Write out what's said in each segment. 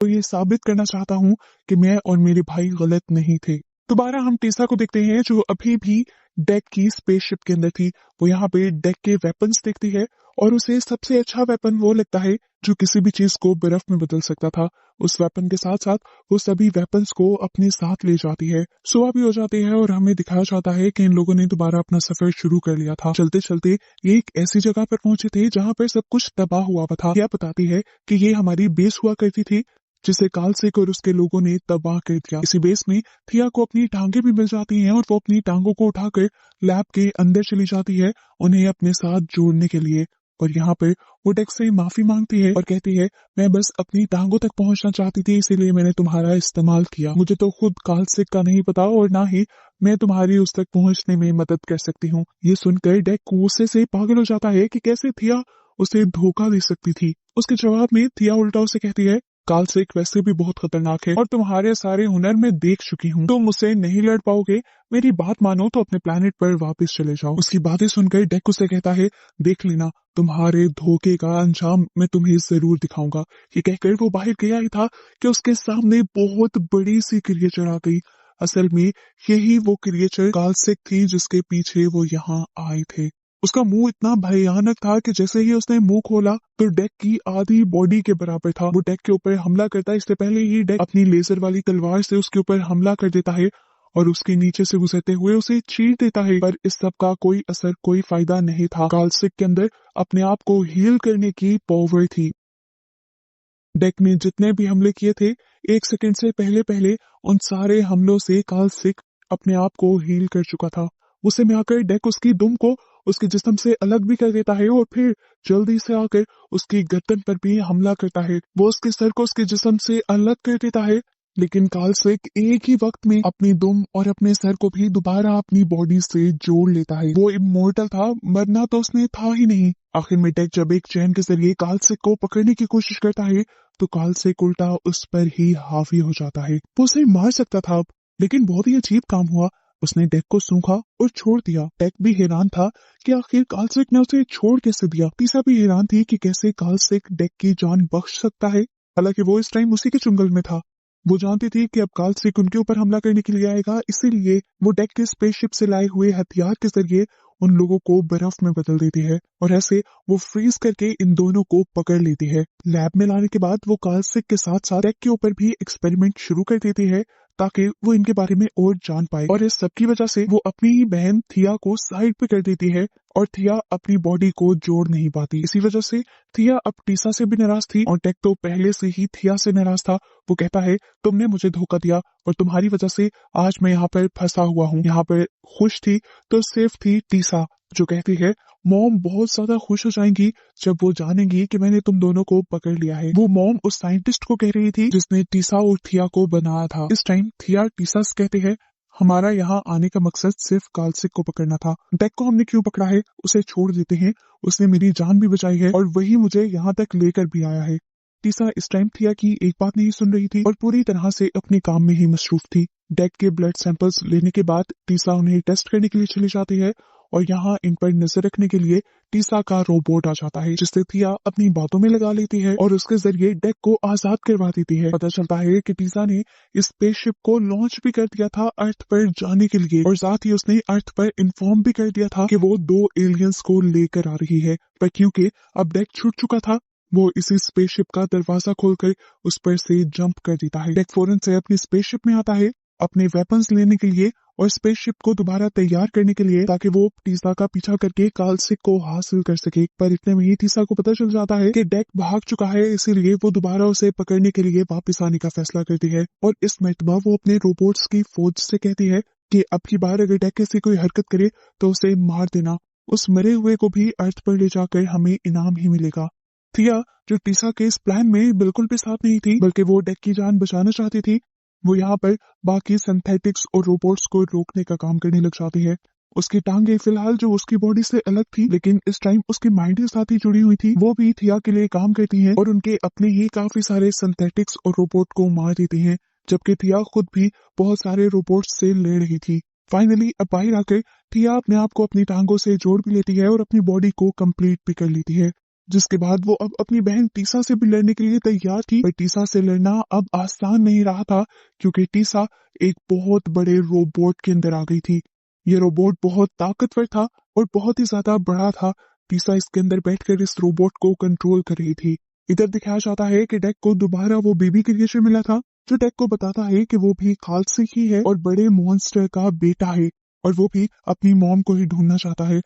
तो ये साबित करना चाहता हूँ कि मैं और मेरे भाई गलत नहीं थे। दोबारा हम टीसा को देखते हैं जो अभी भी डेक की स्पेसशिप के अंदर थी। वो यहाँ पे डेक के वेपन्स देखती है और उसे सबसे अच्छा वेपन वो लगता है जो किसी भी चीज को बर्फ में बदल सकता था। उस वेपन के साथ साथ वो सभी वेपन्स को अपने साथ ले जाती है। सुबह भी हो जाती है और हमें दिखाया जाता है कि इन लोगों ने दोबारा अपना सफर शुरू कर लिया था। चलते चलते ये एक ऐसी जगह पर पहुंचे थे जहाँ पर सब कुछ तबाह हुआ था। यह बताती है कि ये हमारी बेस हुआ करती थी जिसे कालसेक और उसके लोगों ने तबाह कर दिया। इसी बेस में थिया को अपनी टांगे भी मिल जाती हैं और वो अपनी टांगों को उठाकर लैब के अंदर चली जाती है उन्हें अपने साथ जोड़ने के लिए। और यहाँ पर वो डेक से माफी मांगती है और कहती है, मैं बस अपनी टांगों तक पहुंचना चाहती थी, इसीलिए मैंने तुम्हारा इस्तेमाल किया। मुझे तो खुद कालसेक का नहीं पता और ना ही मैं तुम्हारी उस तक पहुंचने में मदद कर सकती हूँ। ये सुनकर डेक गुस्से से पागल हो जाता है कि कैसे थिया उसे धोखा दे सकती थी। उसके जवाब में थिया उल्टा उसे कहती है, कालसेक वैसे भी बहुत खतरनाक है और तुम्हारे सारे हुनर मैं देख चुकी हूँ। तुम मुझसे नहीं लड़ पाओगे, मेरी बात मानो तो अपने प्लेनेट पर वापस चले जाओ। उसकी बातें सुनकर डेक उसे कहता है, देख लेना, तुम्हारे धोखे का अंजाम मैं तुम्हें जरूर दिखाऊंगा। ये कहकर वो बाहर गया ही था कि उसके सामने बहुत बड़ी सी क्रिएचर आ गई। असल में यही वो क्रिएचर कालसेक थी जिसके पीछे वो यहाँ आए थे। उसका मुंह इतना भयानक था कि जैसे ही उसने मुंह खोला तो डेक की आधी बॉडी के बराबर था। वो डेक के ऊपर हमला करता है, इससे पहले ही डेक अपनी लेजर वाली तलवार से उसके ऊपर हमला कर देता है और उसके नीचे से गुजरते हुए उसे चीर देता है। पर इस सब का कोई असर, कोई फायदा नहीं था। कालसेक के अंदर अपने आप को हील करने की पावर थी। डेक ने जितने भी हमले किए थे, 1 सेकंड से पहले पहले उन सारे हमलों से कालसेक अपने आप को हील कर चुका था। उसे में आकर डेक उसकी दुम को उसके जिस्म से अलग भी कर देता है और फिर जल्दी से आकर उसकी गर्दन पर भी हमला करता है। वो उसके सर को उसके जिस्म से अलग कर देता है, लेकिन कालसेक एक ही वक्त में अपनी दुम और अपने सर को भी दोबारा अपनी बॉडी से जोड़ लेता है। वो इमोर्टल था, मरना तो उसने था ही नहीं। आखिर में डेक जब एक चैन के जरिए कालसेक को पकड़ने की कोशिश करता है तो कालसेक उल्टा उस पर ही हावी हो जाता है। वो उसे मार सकता था अब, लेकिन बहुत ही अजीब काम हुआ। उसने डेक को सूंघा और छोड़ दिया। डेक भी हैरान था कि आखिर कालसेक ने उसे छोड़ कैसे दिया। टीसा भी हैरान थी कि कैसे कालसेक डेक की जान बख्श सकता है। हालांकि वो इस टाइम उसी के चुंगल में था। वो जानती थी कि अब कालसेक उनके ऊपर हमला करने के लिए आएगा, इसीलिए वो डेक के स्पेसशिप से लाए हुए हथियार के जरिए उन लोगों को बर्फ में बदल देती है और ऐसे वो फ्रीज करके इन दोनों को पकड़ लेती है। लैब में लाने के बाद वो कालसेक के साथ साथ डेक के ऊपर भी एक्सपेरिमेंट शुरू कर देती है ताकि वो इनके बारे में और जान पाए। और इस सब की वजह से वो अपनी ही बहन थिया को साइड पे कर देती है और थिया अपनी बॉडी को जोड़ नहीं पाती। इसी वजह से थिया अब टीसा से भी नाराज थी और डेक तो पहले से ही थिया से नाराज था। वो कहता है, तुमने मुझे धोखा दिया और तुम्हारी वजह से आज मैं यहाँ पर फंसा हुआ हूँ। यहाँ पर खुश थी तो सिर्फ थी टीसा, जो कहती है, मॉम बहुत ज्यादा खुश हो जाएंगी जब वो जानेंगी कि मैंने तुम दोनों को पकड़ लिया है। वो मॉम उस साइंटिस्ट को कह रही थी जिसने टीसा और थिया को बनाया था। इस टाइम थिया टीसा से कहते हैं, हमारा यहाँ आने का मकसद सिर्फ कालसेक को पकड़ना था। डेक को हमने क्यों पकड़ा है, उसे छोड़ देते हैं, उसने मेरी जान भी बचाई है और वही मुझे यहाँ तक लेकर भी आया है। टीसा इस टाइम थिया की एक बात नहीं सुन रही थी और पूरी तरह से अपने काम में ही मसरूफ थी। डेक के ब्लड सैंपल्स लेने के बाद टीसा उन्हें टेस्ट करने के लिए चली जाती है और यहाँ इन पर नजर रखने के लिए टीसा का रोबोट आ जाता है, जिससे थिया अपनी बातों में लगा लेती है और उसके जरिए डेक को आजाद करवा देती है। पता चलता है कि टीसा ने इस स्पेसशिप को लॉन्च भी कर दिया था अर्थ पर जाने के लिए और साथ ही उसने अर्थ पर इन्फॉर्म भी कर दिया था कि वो 2 एलियंस को लेकर आ रही है। पर क्योंकि अब डेक छूट चुका था, वो इसी स्पेसशिप का दरवाजा खोलकर उस पर से जंप कर देता है। डेक फौरन से अपनी स्पेसशिप में आता है अपने वेपन्स लेने के लिए और स्पेसशिप को दोबारा तैयार करने के लिए, ताकि वो टीसा का पीछा करके कालसेक को हासिल कर सके। पर इतने में ही टीसा को पता चल जाता है कि डेक भाग चुका है, इसीलिए वो दोबारा उसे पकड़ने के लिए वापस आने का फैसला करती है और इस मर्तबा वो अपने रोबोट्स की फौज से कहती है कि अब की बार अगर डेक ऐसी कोई हरकत करे तो उसे मार देना। उस मरे हुए को भी अर्थ पर ले जाकर हमें इनाम ही मिलेगा। थिया, जो टीसा के इस प्लान में बिल्कुल भी साथ नहीं थी, बल्कि वो डेक की जान बचाना चाहती थी, वो यहाँ पर बाकी सिंथेटिक्स और रोबोट्स को रोकने का काम करने लग जाती है। उसकी टांगे फिलहाल जो उसकी बॉडी से अलग थी, लेकिन इस टाइम उसकी माइंड के साथ ही जुड़ी हुई थी, वो भी थिया के लिए काम करती हैं और उनके अपने ही काफी सारे सिंथेटिक्स और रोबोट को मार देती हैं, जबकि थिया खुद भी बहुत सारे रोबोट्स से लड़ रही थी। फाइनली अब बाहर आकर थिया अपने आप को अपनी टांगों से जोड़ भी लेती है और अपनी बॉडी को कंप्लीट भी कर लेती है। जिसके बाद वो अब अपनी बहन टीसा से भी लड़ने के लिए तैयार थी। पर टीसा से लड़ना अब आसान नहीं रहा था, क्योंकि टीसा एक बहुत बड़े रोबोट के अंदर आ गई थी। ये रोबोट बहुत ताकतवर था और बहुत ही ज्यादा बड़ा था। टीसा इसके अंदर बैठकर इस रोबोट को कंट्रोल कर रही थी। इधर दिखाया जाता है कि डेक को दोबारा वो बेबी क्रिएचर मिला था, जो डेक को बताता है कि वो भी खालसे ही है और बड़े मॉन्स्टर का बेटा है, और वो भी अपनी मॉम को ही ढूंढना चाहता है।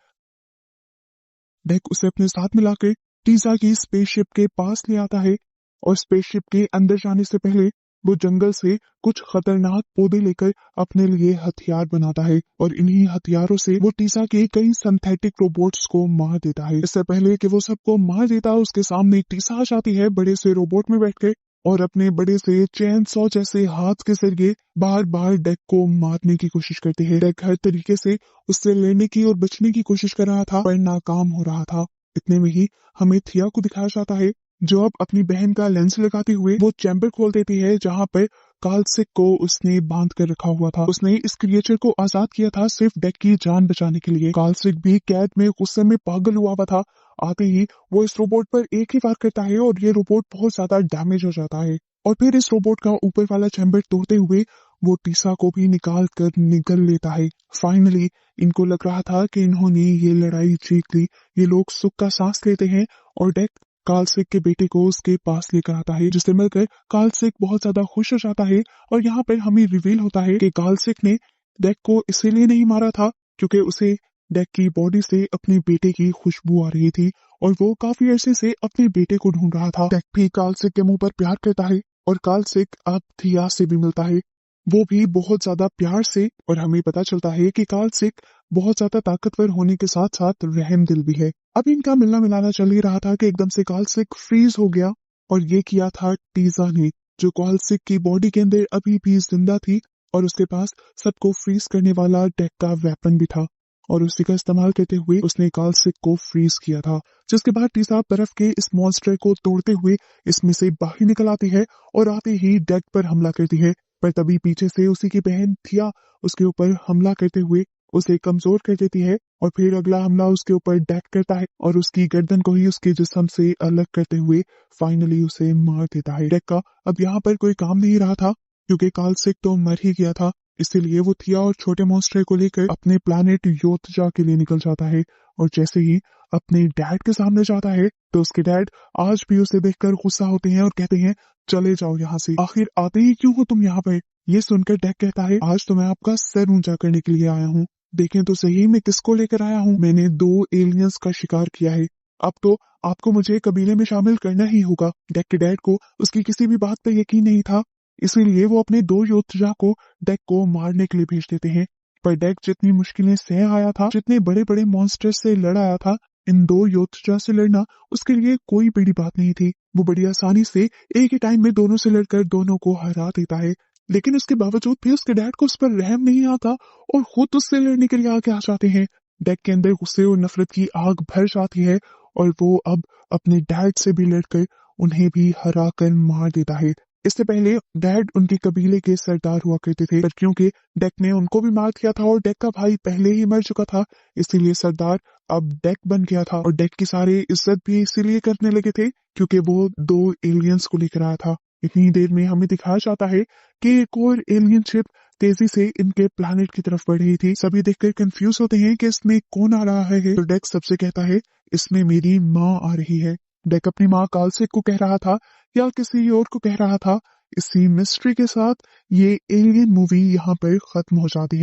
डेक उसे अपने साथ मिलाकर टीसा की स्पेसशिप के पास ले आता है, और स्पेसशिप के अंदर जाने से पहले वो जंगल से कुछ खतरनाक पौधे लेकर अपने लिए हथियार बनाता है, और इन्हीं हथियारों से वो टीसा के कई सिंथेटिक रोबोट्स को मार देता है। इससे पहले कि वो सबको मार देता, उसके सामने टीसा आ जाती है बड़े से रोबोट में बैठकर, और अपने बड़े से चैन सॉ जैसे हाथ के जरिए बार बार डेक को मारने की कोशिश करती है। डेक हर तरीके से उससे लड़ने की और बचने की कोशिश कर रहा था, पर नाकाम हो रहा था। इतने में ही हमें थिया को दिखाया जाता है, जो अब अपनी बहन का लेंस लगाते हुए वो चैम्बर खोल देती है जहाँ पर कालसिक को उसने बांध कर रखा हुआ था। उसने इस क्रिएचर को आजाद किया था सिर्फ डेक की जान बचाने के लिए। कालसिक भी कैद में गुस्से में पागल हुआ था। आते ही वो इस रोबोट पर एक ही वार करता है, और ये रोबोट बहुत ज्यादा डैमेज हो जाता है। और फिर इस रोबोट का ऊपर वाला चैम्बर तोड़ते हुए वो टीसा को भी निकाल कर निगल लेता है। फाइनली इनको लग रहा था कि इन्होंने ये लड़ाई जीत ली। ये लोग सुख का सांस लेते हैं, और डेक कालसिक के बेटे को उसके पास लेकर आता है, जिसे मिलकर कालसिक बहुत ज्यादा खुश हो जाता है। और यहाँ पर हमें रिवील होता है कि कालसिक ने डेक को इसीलिए नहीं मारा था क्योंकि उसे डेक की बॉडी से अपने बेटे की खुशबू आ रही थी, और वो काफी अरसे से अपने बेटे को ढूंढ रहा था। डेक भी कालसिक के मुंह पर प्यार करता है, और कालसिक अब थिया से भी मिलता है, वो भी बहुत ज्यादा प्यार से। और हमें पता चलता है कि कालसिक बहुत ज्यादा ताकतवर होने के साथ साथ रहम दिल भी है। अब इनका मिलना मिलाना चल ही रहा था कि एकदम से कालसिक फ्रीज हो गया, और ये किया था टीजा ने, जो कालसिक की बॉडी के अंदर अभी भी जिंदा थी, और उसके पास सबको फ्रीज करने वाला डेक का वेपन भी था, और उसी का इस्तेमाल करते हुए उसने कालसिक को फ्रीज किया था। जिसके बाद टीसा बर्फ के इस मॉन्स्टर को तोड़ते हुए इसमें से बाहर निकल आती है, और आते ही डेक पर हमला करती है। पर तभी पीछे से उसी की बहन थिया उसके ऊपर हमला करते हुए उसे कमजोर कर देती है, और फिर अगला हमला उसके ऊपर डेक करता है, और उसकी गर्दन को ही उसके जिस्म से अलग करते हुए फाइनली उसे मार देता है। डेक का अब यहाँ पर कोई काम नहीं रहा था, क्योंकि कालसिक तो मर ही गया था। इसीलिए वो थिया और छोटे मॉन्स्टर को लेकर अपने प्लानेट योतजा के लिए निकल जाता है, और जैसे ही अपने डैड के सामने जाता है तो उसके डैड आज भी उसे देखकर गुस्सा होते हैं और कहते हैं चले जाओ यहाँ से, आखिर आते ही क्यों हो तुम यहाँ पर। ये सुनकर डेक कहता है आज तो मैं आपका सर ऊंचा करने के लिए आया हूँ। देखें तो सही मैं किसको लेकर आया हूँ, मैंने 2 एलियंस का शिकार किया है। अब तो आपको मुझे कबीले में शामिल करना ही होगा। डेक के डैड को उसकी किसी भी बात पर यकीन नहीं था, इसीलिए वो अपने 2 योद्धा को डेक को मारने के लिए भेज देते हैं। पर डेक जितनी मुश्किलें सह आया था, जितने बड़े बड़े मॉन्स्टर से लड़ आया था, इन 2 योद्धा से लड़ना उसके लिए कोई बड़ी बात नहीं थी। वो बड़ी आसानी से एक ही टाइम में दोनों से लड़कर दोनों को हरा देता है। लेकिन उसके बावजूद भी उसके डैड को उस पर रहम नहीं आता, और खुद उससे लड़ने के लिए आगे आ जाते हैं। डेक के अंदर गुस्से और नफरत की आग भर जाती है, और वो अब अपने डैड से भी लड़कर उन्हें भी हरा कर मार देता है। इससे पहले डैड उनके कबीले के सरदार हुआ करते थे, पर क्योंकि डेक ने उनको भी मार दिया था और डेक का भाई पहले ही मर चुका था, इसीलिए सरदार अब डेक बन गया था। और डेक की सारी इज्जत भी इसीलिए करने लगे थे क्योंकि वो 2 एलियंस को लेकर आया था। इतनी देर में हमें दिखाया जाता है कि एक और एलियन शिप तेजी से इनके प्लैनेट की तरफ बढ़ रही थी। सभी देखकर कंफ्यूज होते हैं कि इसमें कौन आ रहा है, तो डेक सबसे कहता है इसमें मेरी माँ आ रही है। डेक अपनी माँ कालसिक को कह रहा था या किसी और को कह रहा था। इसी मिस्ट्री के साथ ये एलियन मूवी यहाँ पर खत्म हो जाती है।